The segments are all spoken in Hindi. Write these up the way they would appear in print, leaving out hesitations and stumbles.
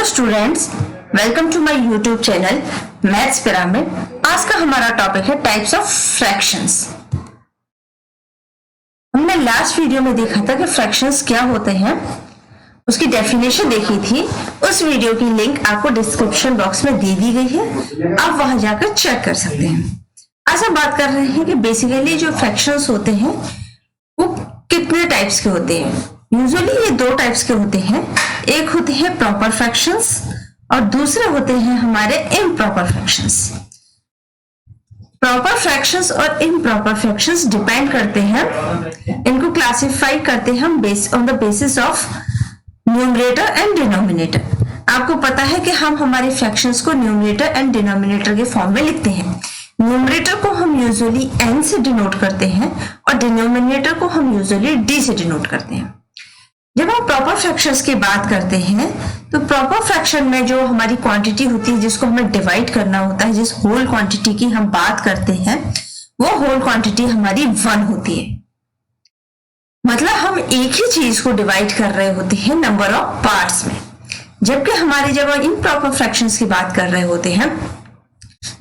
Students, welcome to my YouTube channel maths pyramid. आज का हमारा टॉपिक है टाइप्स ऑफ फ्रैक्शंस। हमने लास्ट वीडियो में देखा था कि फ्रैक्शंस क्या होते हैं, उसकी डेफिनेशन देखी थी। उस वीडियो की लिंक आपको डिस्क्रिप्शन बॉक्स में दे दी गई है, आप वहां जाकर चेक कर सकते हैं। आज हम बात कर रहे हैं कि बेसिकली जो फ्रैक्शंस होते हैं वो कितने टाइप्स के होते हैं। यूजुअली ये दो टाइप्स के होते हैं, एक होते हैं प्रॉपर फ्रैक्शंस और दूसरे होते हैं हमारे इम्प्रॉपर फ्रैक्शंस। प्रॉपर फ्रैक्शंस और इम्प्रॉपर फ्रैक्शंस डिपेंड करते हैं, इनको क्लासिफाई करते हैं हम on the basis of numerator and denominator. आपको पता है कि हम हमारे फ्रैक्शंस को न्यूमरेटर एंड डिनोमिनेटर के फॉर्म में लिखते हैं। न्यूमरेटर को हम यूजुअली n से डिनोट करते हैं और डिनोमिनेटर को हम यूजुअली d से डिनोट करते हैं। जब हम प्रॉपर फ्रैक्शंस की बात करते हैं तो प्रॉपर फ्रैक्शन में जो हमारी क्वांटिटी होती है जिसको हमें डिवाइड करना होता है, जिस होल क्वांटिटी की हम बात करते हैं वो होल क्वांटिटी हमारी 1 होती है। मतलब हम एक ही चीज को डिवाइड कर रहे होते हैं नंबर ऑफ पार्ट्स में। जबकि हमारी जब हम इम्प्रॉपर फ्रैक्शंस की बात कर रहे होते हैं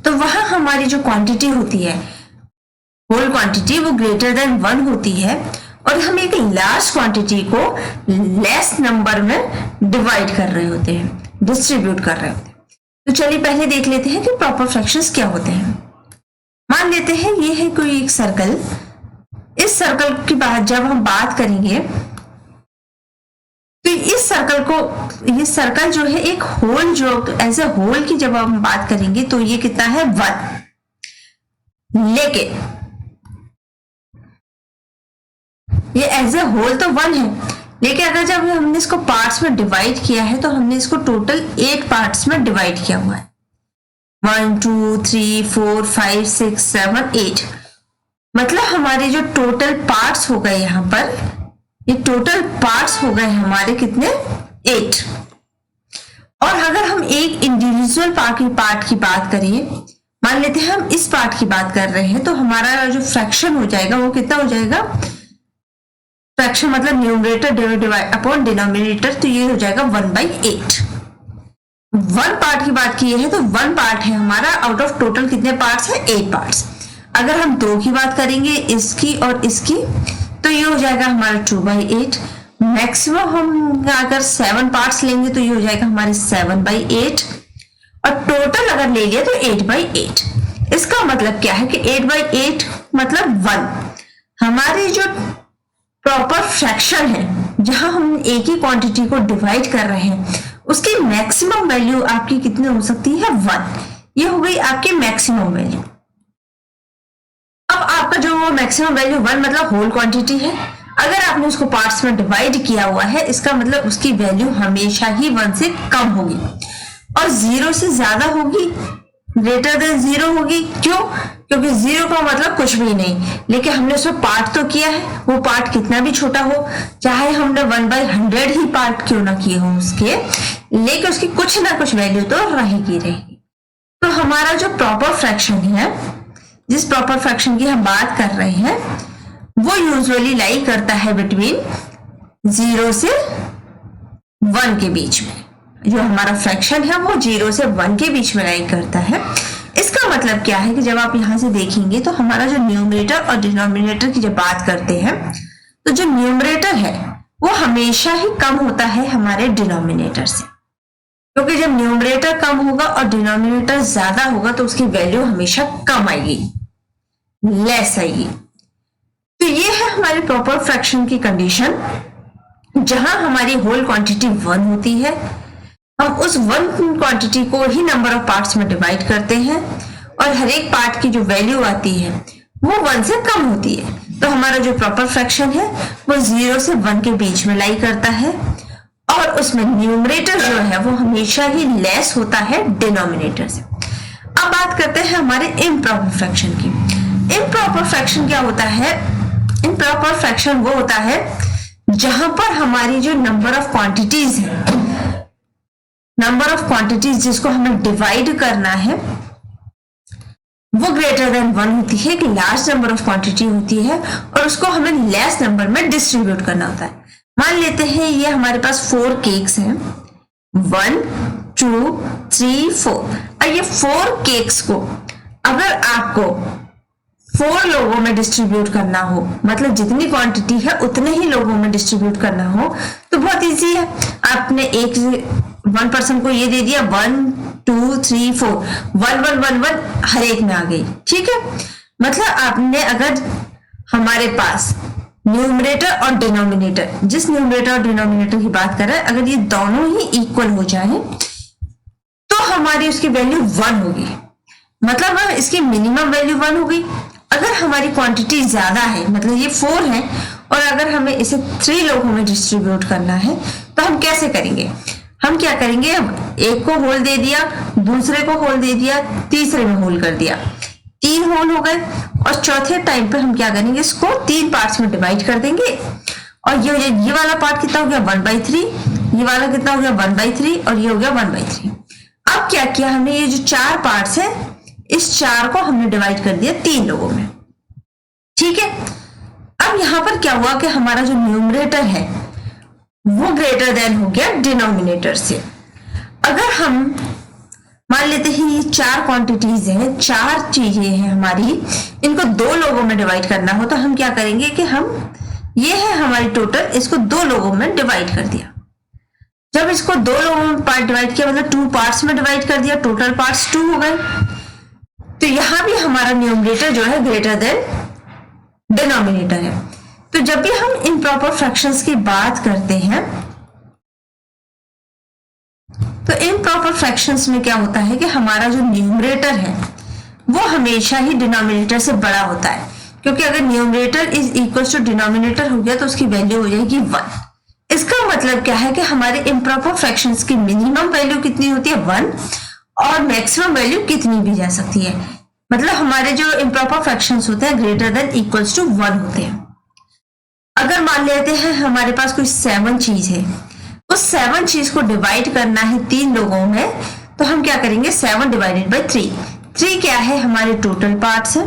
तो वहां हमारी जो क्वांटिटी होती है, होल क्वांटिटी, वो ग्रेटर देन 1 होती है और हम एक लार्ज क्वांटिटी को लेस नंबर में डिवाइड कर रहे होते हैं, डिस्ट्रीब्यूट कर रहे होते हैं। तो चलिए पहले देख लेते हैं कि प्रॉपर फ्रैक्शंस क्या होते हैं। मान लेते हैं ये है कोई एक सर्कल। इस सर्कल की बात जब हम बात करेंगे तो इस सर्कल को, ये सर्कल जो है एक होल, जो एज ए होल की जब हम बात करेंगे तो ये कितना है 1। लेकिन ये एज ए होल तो 1 है, लेकिन अगर जब हमने इसको पार्ट्स में डिवाइड किया है तो हमने इसको टोटल 8 पार्ट्स में डिवाइड किया हुआ है। 1 2 3 4 5 6 7 8। मतलब हमारे जो टोटल पार्ट्स हो गए, यहाँ पर ये टोटल पार्ट्स हो गए हमारे कितने, 8। और अगर हम एक इंडिविजुअल पार्ट की बात करें, मान लेते हैं हम इस पार्ट की बात कर रहे हैं, तो हमारा जो फ्रैक्शन हो जाएगा वो कितना हो जाएगा, फ्रैक्शन मतलब न्यूमरेटर डिवाइड अपॉन डिनोमिनेटर, तो ये हो जाएगा 1/8। 1 पार्ट की बात की है तो 1 पार्ट है हमारा, आउट ऑफ टोटल कितने पार्ट्स है, 8 पार्ट्स। अगर हम 2 की बात करेंगे, इसकी और इसकी, तो ये हो जाएगा हमारा 2/8। मैक्सिमम हम अगर 7 पार्ट्स लेंगे तो ये हो जाएगा हमारे 7/8 और टोटल अगर ले लिया तो 8/8। इसका मतलब क्या है कि 8/8 मतलब 1। हमारी जो प्रॉपर फ्रैक्शन है जहां हम एक ही क्वांटिटी को डिवाइड कर रहे हैं उसकी मैक्सिमम वैल्यू आपकी कितनी हो सकती है, 1। ये हो गई आपकी मैक्सिमम वैल्यू। अब आपका जो मैक्सिमम वैल्यू 1 मतलब होल क्वांटिटी है, अगर आपने उसको पार्ट्स में डिवाइड किया हुआ है इसका मतलब उसकी वैल्यू हमेशा ही 1 से कम होगी और 0 से ज्यादा होगी, ग्रेटर देन 0 होगी। क्यों? क्योंकि 0 का मतलब कुछ भी नहीं, लेकिन हमने उसमें पार्ट तो किया है, वो पार्ट कितना भी छोटा हो, चाहे हमने 1/100 ही पार्ट क्यों ना किए हो उसके, लेकिन उसकी कुछ ना कुछ वैल्यू तो रहेगी। तो हमारा जो प्रॉपर फ्रैक्शन है, जिस प्रॉपर फ्रैक्शन की हम बात कर रहे हैं, वो यूजुअली लाई करता है बिटवीन 0 से 1 के बीच में। जो हमारा फ्रैक्शन है वो 0 से 1 के बीच में लाई करता है। इसका मतलब क्या है कि जब आप यहां से देखेंगे तो हमारा जो न्यूमरेटर और डिनोमिनेटर की जब बात करते हैं तो जो न्यूमरेटर है वो हमेशा ही कम होता है हमारे डिनोमिनेटर से, क्योंकि जब न्यूमरेटर कम होगा और डिनोमिनेटर ज्यादा होगा तो उसकी वैल्यू हमेशा कम आएगी, लेस आएगी। तो ये है हमारी प्रॉपर फ्रैक्शन की कंडीशन, जहां हमारी होल क्वांटिटी 1 होती है। हम उस 1 क्वांटिटी को ही नंबर ऑफ पार्ट्स में डिवाइड करते हैं और हर एक पार्ट की जो वैल्यू आती है वो 1 से कम होती है। तो हमारा जो प्रॉपर फ्रैक्शन है वो 0 से 1 के बीच में लाई करता है और उसमें न्यूमरेटर जो है वो हमेशा ही लेस होता है डिनोमिनेटर से। अब बात करते हैं हमारे इम्प्रॉपर फ्रैक्शन की। इम्प्रॉपर फ्रैक्शन क्या होता है? इम्प्रॉपर फ्रैक्शन वो होता है जहां पर हमारी जो नंबर ऑफ क्वांटिटीज है, नंबर ऑफ क्वांटिटीज जिसको हमें डिवाइड करना है वो ग्रेटर देन 1 होती है, कि लार्ज नंबर ऑफ क्वांटिटी होती है और उसको हमें लेस नंबर में डिस्ट्रीब्यूट करना होता है। मान लेते हैं ये हमारे पास 4 केक्स हैं, 1 2 3 4। और ये 4 केक्स को अगर आपको 4 लोगों में डिस्ट्रीब्यूट करना हो, मतलब जितनी क्वांटिटी है उतने ही लोगों में डिस्ट्रीब्यूट करना हो, तो बहुत इजी है। आपने वन पर्सन को ये दे दिया 1 2 3 4, 1 1 1 1 हर एक में आ गई, ठीक है। मतलब आपने अगर हमारे पास न्यूमरेटर और डिनोमिनेटर, जिस न्यूमरेटर और डिनोमिनेटर की बात कर रहे हैं, अगर ये दोनों ही इक्वल हो जाए तो हमारी उसकी वैल्यू 1 होगी, मतलब इसकी मिनिमम वैल्यू 1 होगी। अगर हमारी क्वांटिटी ज्यादा है, मतलब ये 4 है और अगर हमें इसे 3 लोगों में डिस्ट्रीब्यूट करना है तो हम कैसे करेंगे? हम क्या करेंगे, एक को होल दे दिया, दूसरे को होल दे दिया, तीसरे में होल कर दिया, 3 होल हो गए। और चौथे टाइम पे हम क्या करेंगे, इसको 3 पार्ट्स में डिवाइड कर देंगे। और ये वाला पार्ट कितना हो गया 1/3, ये वाला कितना हो गया 1/3 और ये हो गया 1/3। अब क्या किया हमने, ये जो 4 पार्ट्स है इस 4 को हमने डिवाइड कर दिया 3 लोगों में, ठीक है। अब यहां पर क्या हुआ कि हमारा जो न्यूमरेटर है वो ग्रेटर देन हो गया डिनोमिनेटर से। अगर हम मान लेते हैं ये 4 क्वांटिटीज हैं, 4 चीजें हैं हमारी, इनको 2 लोगों में डिवाइड करना हो तो हम क्या करेंगे कि हम ये है हमारी टोटल, इसको 2 लोगों में डिवाइड कर दिया। जब इसको 2 लोगों में पार्ट डिवाइड किया, मतलब 2 पार्ट्स में डिवाइड कर दिया, टोटल पार्ट्स 2 हो गए। तो यहां भी हमारा न्यूमरेटर जो है ग्रेटर देन डिनोमिनेटर है। तो जब भी हम इम्प्रॉपर फ्रैक्शंस की बात करते हैं तो इम्प्रॉपर फ्रैक्शंस में क्या होता है कि हमारा जो न्यूमरेटर है वो हमेशा ही डिनोमिनेटर से बड़ा होता है, क्योंकि अगर numerator is equal to denominator हो गया तो उसकी वैल्यू हो जाएगी 1। इसका मतलब क्या है कि हमारे इम्प्रॉपर फ्रैक्शंस की मिनिमम वैल्यू कितनी होती है 1 और मैक्सिमम वैल्यू कितनी भी जा सकती है। मतलब हमारे जो इम्प्रॉपर फ्रैक्शंस होते हैं ग्रेटर देन इक्वल्स टू 1 होते हैं। अगर मान लेते हैं हमारे पास कोई 7 चीज है, उस 7 चीज को डिवाइड करना है 3 लोगों में, तो हम क्या करेंगे 7 डिवाइडेड बाई 3। 3 क्या है, हमारे टोटल पार्ट्स है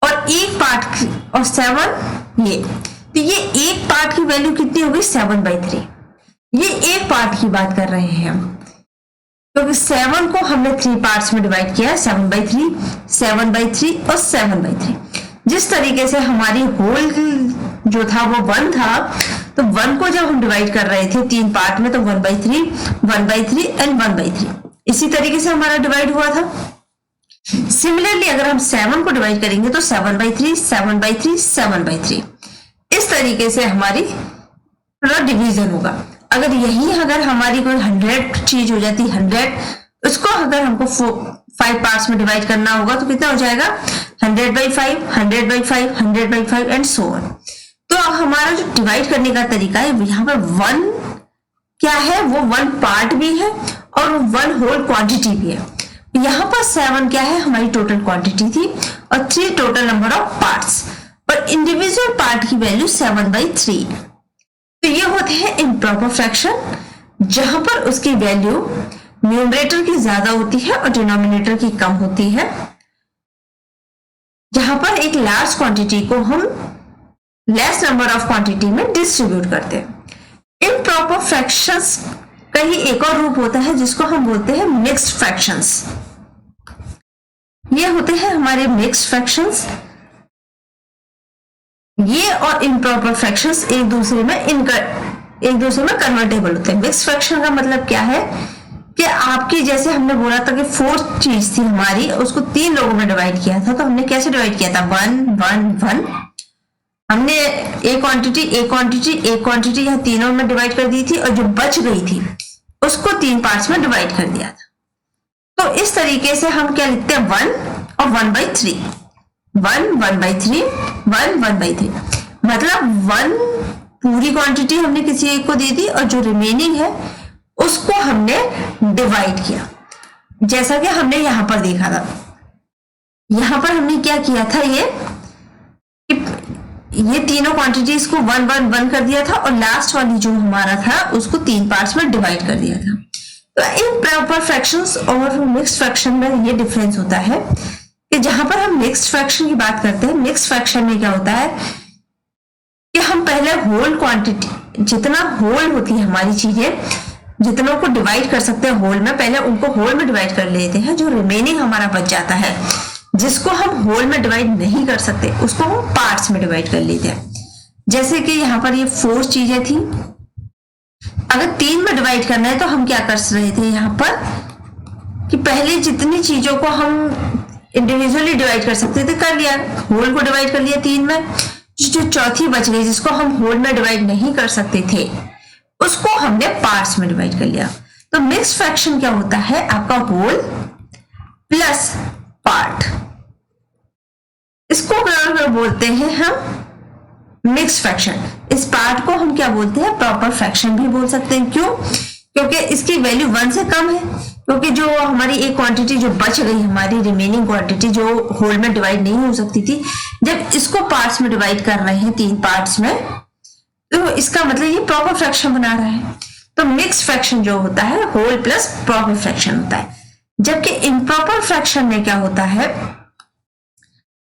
और एक पार्ट और 7 ये, तो ये एक पार्ट की वैल्यू कितनी होगी 7/3। ये एक पार्ट की बात कर रहे हैं हम, क्योंकि 7 को हमने 3 पार्ट्स में डिवाइड किया है, 7/3, 7/3 और 7/3। जिस तरीके से हमारी होल जो था वो 1 था, तो 1 को जब हम डिवाइड कर रहे थे 3 पार्ट में तो 1/3, 1/3 एंड 1/3 इसी तरीके से हमारा डिवाइड हुआ था। सिमिलरली अगर हम 7 को डिवाइड करेंगे तो 7/3, 7/3, 7/3 इस तरीके से हमारी पूरा डिवीजन होगा। अगर हमारी कोई 100 चीज हो जाती 100, उसको अगर हमको 5 पार्ट्स में डिवाइड करना होगा तो कितना हो जाएगा 100/5, 100/5, 100/5 एंड सो ऑन। तो अब हमारा जो डिवाइड करने का तरीका है, यहाँ पर 1 क्या है, वो 1 पार्ट भी है और 1 होल क्वांटिटी भी है। यहाँ पर 7 क्या है, हमारी टोटल क्वांटिटी थी और 3 टोटल नंबर ऑफ पार्ट्स, और इंडिविजुअल पार्ट की वैल्यू 7/3। तो ये होते हैं इम्प्रॉपर फ्रैक्शन, जहां पर उसकी वैल्यू न्यूमरेटर की ज्यादा होती है और डिनोमिनेटर की कम होती है, जहां पर एक लार्ज क्वांटिटी को हम लेस नंबर ऑफ क्वांटिटी में डिस्ट्रीब्यूट करते हैं। इम्प्रॉपर फ्रैक्शंस का ही एक और रूप होता है जिसको हम बोलते हैं मिक्स्ड फ्रैक्शंस। ये होते हैं हमारे मिक्स्ड फ्रैक्शंस। ये और इम्प्रॉपर फ्रैक्शंस एक दूसरे में कन्वर्टेबल होते हैं। मिक्स्ड फ्रैक्शन का मतलब क्या है कि आपकी, जैसे हमने बोला था कि 4 चीज थी हमारी, उसको 3 लोगों में डिवाइड किया था, तो हमने कैसे डिवाइड किया था 1 1 1। हमने एक क्वांटिटी यहाँ तीनों में डिवाइड कर दी थी और जो बच गई थी उसको 3 पार्ट्स में डिवाइड कर दिया था। तो इस तरीके से हम क्या लिखते हैं 1 और 1/3, 1 1/3, 1 1/3। मतलब 1 पूरी क्वांटिटी हमने किसी एक को दे दी और जो रिमेनिंग है उसको हमने डिवाइड किया, जैसा कि हमने यहां पर देखा था। यहां पर हमने क्या किया था, ये तीनों क्वांटिटीज को 1 1 1 कर दिया था और लास्ट वाली जो हमारा था उसको 3 पार्ट्स में डिवाइड कर दिया था। तो इम्प्रॉपर फ्रैक्शंस और मिक्स्ड फ्रैक्शन में ये डिफरेंस होता है कि जहां पर हम मिक्स्ड फ्रैक्शन की बात करते हैं, मिक्स्ड फ्रैक्शन में क्या होता है कि हम पहले होल क्वांटिटी, जितना होल होती है हमारी चीजें, जितनों को डिवाइड कर सकते हैं होल में, पहले उनको होल में डिवाइड कर लेते हैं। जो रिमेनिंग हमारा बच जाता है, जिसको हम होल में डिवाइड नहीं कर सकते, उसको हम पार्ट्स में डिवाइड कर लेते हैं। जैसे कि यहाँ पर ये 4 चीजें थी, अगर 3 में डिवाइड करना है तो हम क्या कर रहे थे यहाँ पर कि पहले जितनी चीजों को हम इंडिविजुअली डिवाइड कर सकते थे कर लिया, होल को डिवाइड कर लिया 3 में। जो चौथी बच गई जिसको हम होल में डिवाइड नहीं कर सकते थे, उसको हमने पार्ट्स में डिवाइड कर लिया। तो मिक्स फ्रैक्शन क्या होता है, आपका होल प्लस पार्ट, इसको बोलते हैं हम मिक्स फ्रैक्शन। इस पार्ट को हम क्या बोलते हैं, प्रॉपर फ्रैक्शन भी बोल सकते हैं। क्यों? क्योंकि इसकी वैल्यू 1 से कम है, क्योंकि जो हमारी एक क्वांटिटी जो बच गई, हमारी रिमेनिंग क्वांटिटी जो होल में डिवाइड नहीं हो सकती थी, जब इसको पार्ट्स में डिवाइड कर रहे हैं 3 पार्ट्स में, तो इसका मतलब ये प्रॉपर फ्रैक्शन बना रहा है। तो मिक्स फ्रैक्शन जो होता है होल प्लस प्रॉपर फ्रैक्शन होता है। जबकि इम्प्रॉपर फ्रैक्शन में क्या होता है,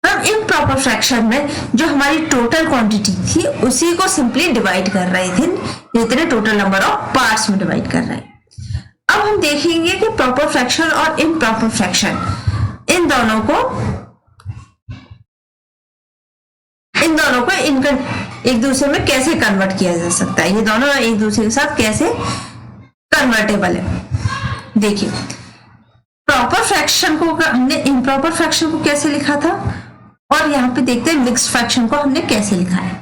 हम इम्प्रॉपर फ्रैक्शन में जो हमारी टोटल क्वांटिटी थी उसी को सिंपली डिवाइड कर रहे थे, जितने टोटल नंबर ऑफ पार्ट्स में डिवाइड कर रहे हैं। अब हम देखेंगे कि प्रॉपर फ्रैक्शन और इम्प्रॉपर फ्रैक्शन इन दोनों को एक दूसरे में कैसे कन्वर्ट किया जा सकता है, ये दोनों एक दूसरे के साथ कैसे कन्वर्टेबल है। देखिए, प्रॉपर फ्रैक्शन को हमने इम्प्रॉपर फ्रैक्शन को कैसे लिखा था, और यहाँ पे देखते हैं मिक्स फ्रैक्शन को हमने कैसे लिखा है।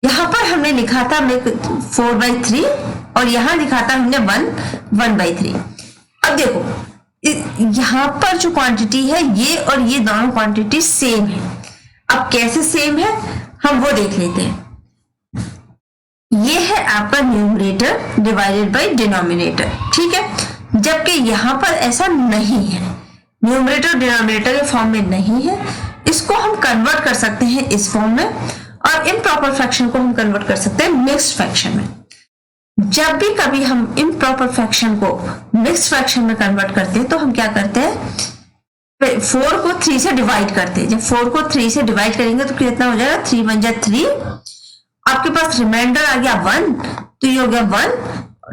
यहाँ पर हमने लिखा था 4/3 और यहाँ लिखा था हमने 1/3। अब देखो, यहाँ पर जो क्वांटिटी है ये और ये दोनों क्वांटिटी सेम है। अब कैसे सेम है हम वो देख लेते हैं। ये है आपका न्यूमरेटर डिवाइडेड बाय डिनोमिनेटर, ठीक है। जबकि यहाँ पर ऐसा नहीं है, न्यूमरेटर डिनोमिनेटर के फॉर्म में नहीं है। इसको हम कन्वर्ट कर सकते हैं इस फॉर्म में, और इम्प्रॉपर फ्रैक्शन को हम कन्वर्ट कर सकते हैं मिक्स्ड फ्रैक्शन में। जब भी कभी हम इम्प्रॉपर फ्रैक्शन को मिक्स्ड फ्रैक्शन में कन्वर्ट करते हैं तो हम क्या करते हैं, 4 को 3 से डिवाइड करते हैं। जब 4 को 3 से डिवाइड करेंगे तो कितना हो जाएगा, 3 × 3, आपके पास रिमाइंडर आ गया 1, तो ये हो गया 1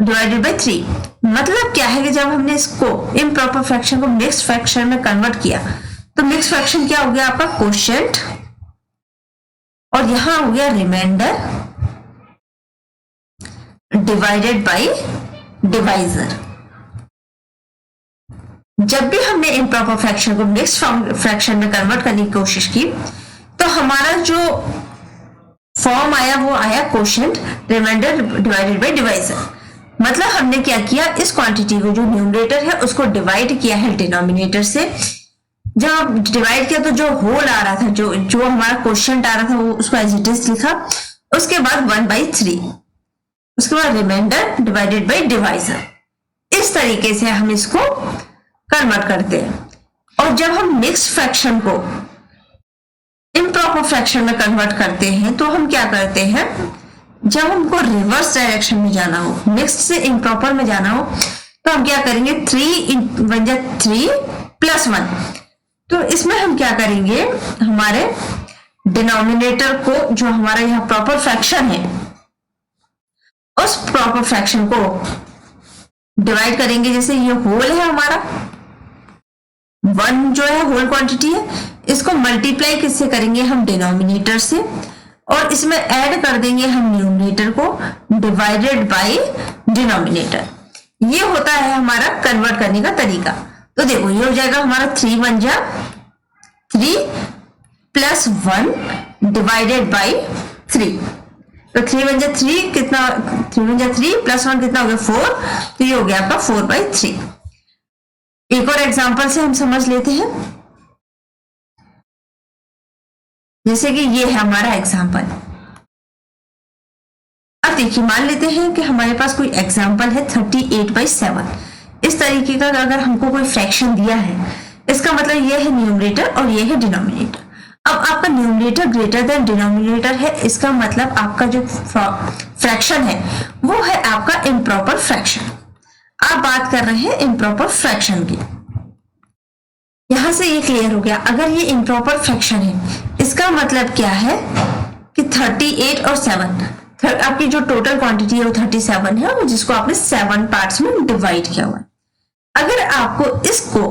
डिवाइडेड बाय 3। मतलब क्या है कि जब हमने इसको इम्प्रॉपर फ्रैक्शन को मिक्स्ड फ्रैक्शन में कन्वर्ट किया तो मिक्स्ड फ्रैक्शन क्या हो गया आपका, कोशेंट, और यहां हो गया रिमाइंडर डिवाइडेड बाय डिवाइजर। जब भी हमने इम्प्रॉपर फ्रैक्शन को मिक्स्ड फ्रैक्शन में कन्वर्ट करने की कोशिश की तो हमारा जो फॉर्म आया वो आया quotient remainder divided by divisor. मतलब हमने क्या किया, इस क्वांटिटी को जो न्यूमरेटर है उसको डिवाइड किया है डिनोमिनेटर से। जब डिवाइड किया तो जो होल आ रहा था, जो हमारा क्वोशिएंट आ रहा था, वो उसको एज इट इज लिखा। उसके बाद 1/3, उसके बाद रिमाइंडर डिवाइडेड बाय डिवाइजर। इस तरीके से हम इसको कन्वर्ट करते हैं। और जब हम मिक्स्ड फ्रैक्शन को इम्प्रॉपर फ्रैक्शन में कन्वर्ट करते हैं तो हम क्या करते हैं, जब हमको रिवर्स डायरेक्शन में जाना हो, मिक्स्ड से इम्प्रॉपर में जाना हो, तो हम क्या करेंगे, 3 + 1। तो इसमें हम क्या करेंगे, हमारे डिनोमिनेटर को, जो हमारा यहाँ प्रॉपर फ्रैक्शन है, उस प्रॉपर फ्रैक्शन को डिवाइड करेंगे। जैसे ये होल है हमारा, 1 जो है होल क्वांटिटी है, इसको मल्टीप्लाई किससे करेंगे हम, डिनोमिनेटर से, और इसमें ऐड कर देंगे हम न्यूमरेटर को डिवाइडेड बाय डिनोमिनेटर। ये होता है हमारा कन्वर्ट करने का तरीका। तो देखो ये हो जाएगा हमारा 3 × 3 + 1 डिवाइडेड बाय 3। तो 3 × 3 कितना, 3 × 3 + 1 कितना हो गया, 4। तो ये हो गया आपका 4/3। एक और एग्जांपल से हम समझ लेते हैं, जैसे कि ये है हमारा एग्जांपल। अब देखिए, मान लेते हैं कि हमारे पास कोई एग्जांपल है 38/7। इस तरीके का अगर हमको कोई फ्रैक्शन दिया है, इसका मतलब ये है न्यूमरेटर और ये है डिनोमिनेटर। अब आपका न्यूमरेटर ग्रेटर देन डिनोमिनेटर है, इसका मतलब आपका जो फ्रैक्शन है वो है आपका इम्प्रॉपर फ्रैक्शन। आप बात कर रहे हैं इम्प्रॉपर फ्रैक्शन की। यहां से ये क्लियर हो गया, अगर ये इम्प्रॉपर फ्रैक्शन है, इसका मतलब क्या है कि 38 और 7 आपकी जो टोटल क्वांटिटी है वो 37 है, और जिसको आपने 7 पार्ट्स में डिवाइड किया हुआ है। अगर आपको इसको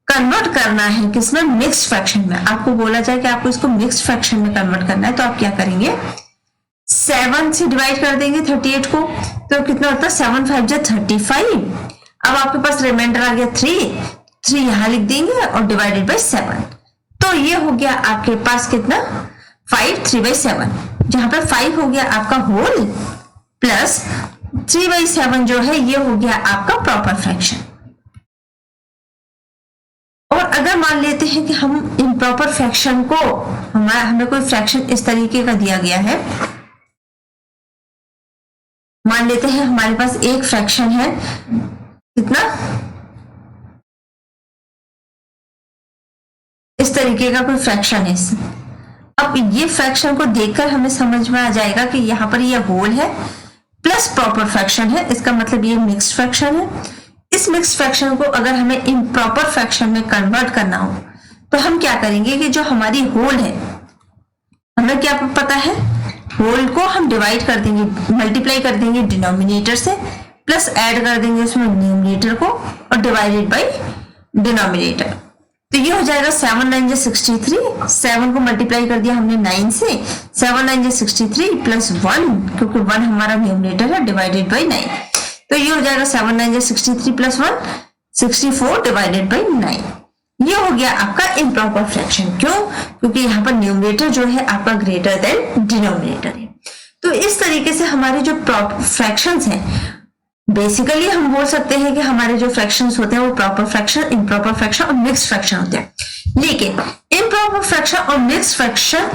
कन्वर्ट करना है किसमें, मिक्स्ड फ्रैक्शन में, आपको बोला जाए कि आपको इसको मिक्स्ड फ्रैक्शन में कन्वर्ट करना है, तो आप क्या करेंगे, 7 से डिवाइड कर देंगे 38 को, तो कितना होता है 7 5 जा 35। अब आपके पास रिमाइंडर आ गया 3 यहां लिख देंगे और डिवाइडेड बाय 7, तो ये हो गया आपके पास कितना 5 3/7, जहां पर 5 हो गया आपका होल प्लस 3/7 जो है ये हो गया आपका प्रॉपर फ्रैक्शन। और अगर मान लेते हैं कि हम इम्प्रॉपर फ्रैक्शन को, हमें कोई फ्रैक्शन इस तरीके का दिया गया है, मान लेते हैं हमारे पास एक फ्रैक्शन है कितना, इस तरीके का कोई फ्रैक्शन है। अब ये फ्रैक्शन को देखकर हमें समझ में आ जाएगा कि यहाँ पर ये होल है प्लस प्रॉपर फ्रैक्शन है, इसका मतलब ये मिक्स्ड फ्रैक्शन है। इस मिक्स्ड फ्रैक्शन को अगर हमें इम्प्रॉपर फ्रैक्शन में कन्वर्ट करना हो तो हम क्या करेंगे कि जो हमारी होल है, हमें क्या पता है, होल को हम डिवाइड कर देंगे, मल्टीप्लाई कर देंगे डिनोमिनेटर से, प्लस ऐड कर देंगे उसमें न्यूमरेटर को और डिवाइडेड बाय डिनोमिनेटर। तो ये हो जाएगा 7 9 63, 7 को मल्टीप्लाई कर दिया हमने 9 से, 7 9 63 प्लस 1, क्योंकि 1 हमारा न्यूमरेटर है, डिवाइडेड बाय 9, तो ये हो जाएगा 7 9 63 प्लस 1 64 डिवाइडेड बाय 9। ये हो गया आपका इम्प्रॉपर फ्रैक्शन। क्यों? क्योंकि यहाँ पर न्यूमरेटर जो है आपका ग्रेटर देन डिनोमिनेटर है। तो इस तरीके से हमारे जो फ्रैक्शंस हैं, बेसिकली हम बोल सकते हैं कि हमारे जो फ्रैक्शंस होते हैं वो प्रॉपर फ्रैक्शन, इम्प्रॉपर फ्रैक्शन और मिक्स्ड फ्रैक्शन होते हैं। लेकिन इम्प्रॉपर फ्रैक्शन और मिक्स्ड फ्रैक्शन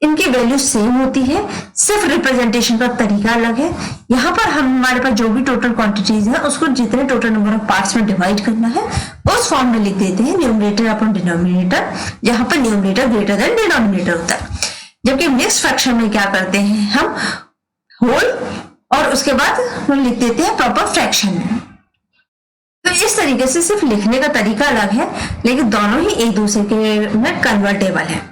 इनकी वैल्यू सेम होती है, सिर्फ रिप्रेजेंटेशन का तरीका अलग है। यहाँ पर हमारे पास जो भी टोटल क्वांटिटीज है उसको जितने टोटल नंबर ऑफ पार्ट्स में डिवाइड करना है उस फॉर्म में लिख देते हैं, न्यूमरेटर अपॉन डिनोमिनेटर, जहां पर न्यूमरेटर ग्रेटर देन डिनोमिनेटर होता है। जबकि मिक्स्ड फ्रैक्शन में क्या करते हैं, हम होल और उसके बाद हम लिख देते हैं प्रॉपर फ्रैक्शन में। तो इस तरीके से सिर्फ लिखने का तरीका अलग है, लेकिन दोनों ही एक दूसरे के में कन्वर्टेबल है।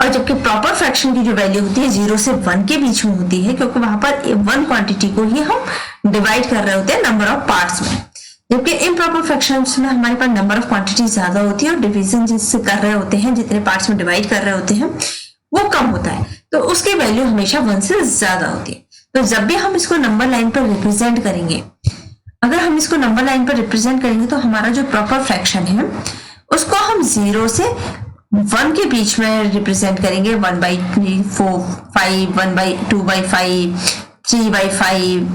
और जबकि प्रॉपर फ्रैक्शन की जो वैल्यू होती है 0 से 1 के बीच में होती है, क्योंकि वहां पर 1 क्वांटिटी को ही हम डिवाइड कर रहे होते हैं नंबर ऑफ पार्ट्स में। जबकि इम्प्रॉपर फ्रैक्शंस में हमारे पास नंबर ऑफ क्वांटिटी ज्यादा होती है और डिवीजन जिससे कर रहे होते हैं, जितने पार्ट्स में डिवाइड कर रहे होते हैं वो कम होता है, तो उसकी वैल्यू हमेशा 1 से ज्यादा होती है। तो जब भी हम इसको नंबर लाइन पर रिप्रेजेंट करेंगे, अगर हम इसको नंबर लाइन पर रिप्रेजेंट करेंगे तो हमारा जो प्रॉपर फ्रैक्शन है उसको हम 0 से 1 के बीच में रिप्रेजेंट करेंगे, 1/4 5, 1/2/5, 3/5,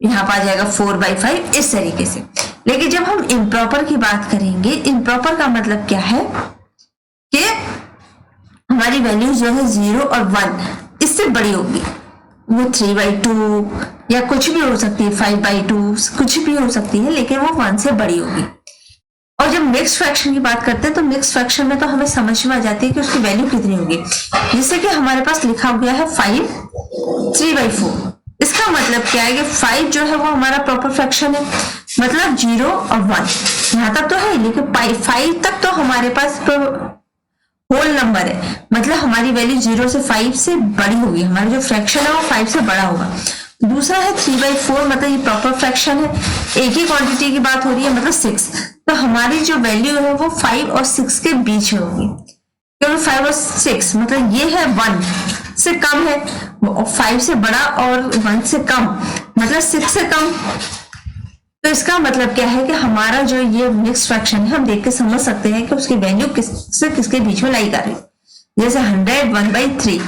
यहाँ पर आ जाएगा 4/5, इस तरीके से। लेकिन जब हम इम्प्रॉपर की बात करेंगे, इम्प्रॉपर का मतलब क्या है कि हमारी वैल्यू जो है 0 और 1 इससे बड़ी होगी, वो 3/2 या कुछ भी हो सकती है, 5/2 कुछ भी हो सकती है, लेकिन वो 1 से बड़ी होगी। और जब मिक्स्ड फ्रैक्शन की बात करते हैं तो मिक्स्ड फ्रैक्शन में तो हमें समझ में आ जाती है कि उसकी वैल्यू कितनी होगी। जैसे कि हमारे पास लिखा गया है 5 3/4, इसका मतलब क्या है कि 5 जो है वो हमारा प्रॉपर फ्रैक्शन है, मतलब 0 और 1 यहाँ तक तो है, लेकिन 5 तक तो हमारे पास होल नंबर है, मतलब हमारी वैल्यू 0 से 5 से बड़ी होगी, हमारा जो फ्रैक्शन है वो 5 से बड़ा होगा। दूसरा है 3/4, मतलब ये प्रॉपर फ्रैक्शन है, एक ही क्वांटिटी की बात हो रही है, मतलब 6, तो हमारी जो वैल्यू है वो 5 और 6 के बीच में होगी, क्योंकि 5 और 6 मतलब ये है 1 से कम है, 5 से बड़ा और 1 से कम मतलब 6 से कम। तो इसका मतलब क्या है कि हमारा जो ये मिक्स्ड फ्रैक्शन है, हम देख के समझ सकते हैं कि उसकी वैल्यू किससे किसके बीच में लाई कर रही है। जैसे 100 1/3,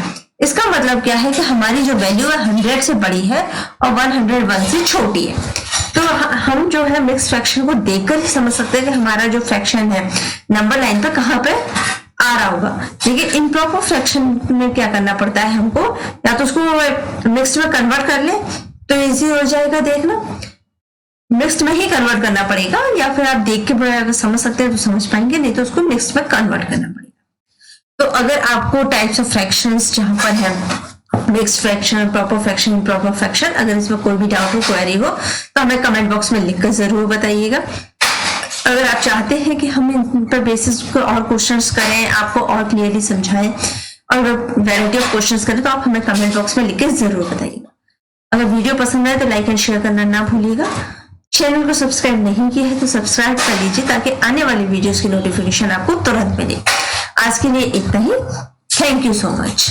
इसका मतलब क्या है कि हमारी जो वैल्यू है 100 से बड़ी है और 101 से छोटी है। तो हम जो है मिक्स्ड फ्रैक्शन को देखकर ही समझ सकते हैं कि हमारा जो फ्रैक्शन है नंबर लाइन पर कहाँ पे आ रहा होगा। लेकिन इम्प्रॉपर फ्रैक्शन में क्या करना पड़ता है हमको, या तो उसको मिक्स्ड में कन्वर्ट कर ले तो इजी हो जाएगा देखना, मिक्स्ड में ही कन्वर्ट करना पड़ेगा, या फिर आप देख के समझ सकते हैं तो समझ पाएंगे, नहीं तो उसको मिक्स्ड में कन्वर्ट करना पड़ेगा। तो अगर आपको टाइप्स ऑफ फ्रैक्शंस जहां पर है mixed fraction, proper fraction, improper fraction, अगर इसमें कोई भी डाउट हो, क्वेरी हो तो हमें कमेंट बॉक्स में लिखकर जरूर बताइएगा। अगर आप चाहते हैं कि हम इन पर बेसिस को और क्वेश्चंस करें, आपको और क्लियरली समझाएं और वैरायटी ऑफ क्वेश्चंस करें, तो आप हमें कमेंट बॉक्स में लिख के जरूर बताइएगा। अगर वीडियो पसंद आए तो लाइक एंड शेयर करना ना भूलिएगा। चैनल को सब्सक्राइब नहीं किया है तो सब्सक्राइब कर लीजिए ताकि आने वाली वीडियोस की नोटिफिकेशन आपको तुरंत मिले। आज के लिए इतना ही। Thank you so much.